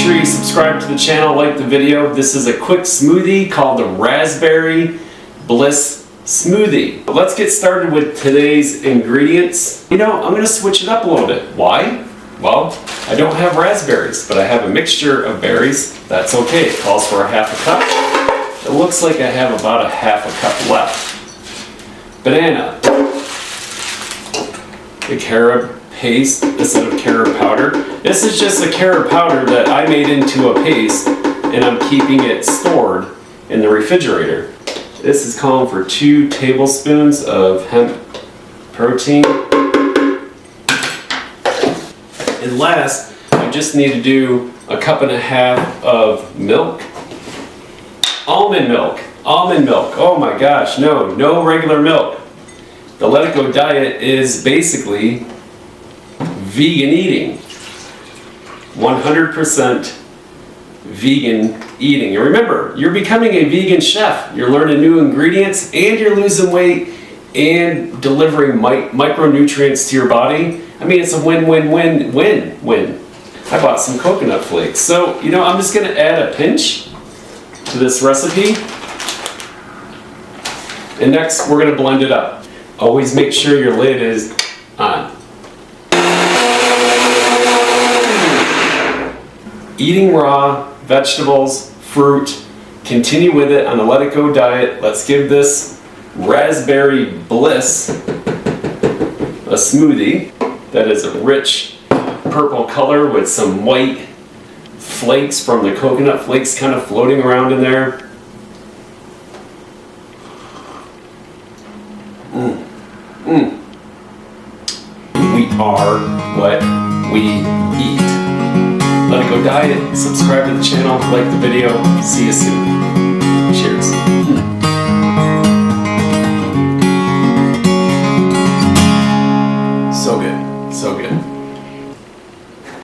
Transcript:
sure you subscribe to the channel, like the video. This is a quick smoothie called the Raspberry Bliss Smoothie. Let's get started with today's ingredients. I'm going to switch it up a little bit. Why? Well, I don't have raspberries, but I have a mixture of berries. That's okay. It calls for a half a cup. It looks like I have about a half a cup left. Banana. The carob paste instead of carob powder. This is just a carob powder that I made into a paste, and I'm keeping it stored in the refrigerator. This is calling for 2 tablespoons of hemp protein. And last, I just need to do a cup and a half of milk. Almond milk. Almond milk. Oh my gosh, no regular milk. The Let It Go diet is basically vegan eating. 100% vegan eating. And remember, you're becoming a vegan chef. You're learning new ingredients and you're losing weight and delivering micronutrients to your body. I mean, it's a win-win-win-win-win. I bought some coconut flakes. So, I'm just going to add a pinch to this recipe. And next, we're going to blend it up. Always make sure your lid is on. Eating raw vegetables, fruit, continue with it on the Let It Go diet. Let's give this Raspberry Bliss a smoothie that is a rich purple color with some white flakes from the coconut flakes kind of floating around in there. We are what we eat. Let It Go diet, subscribe to the channel, like the video, see you soon.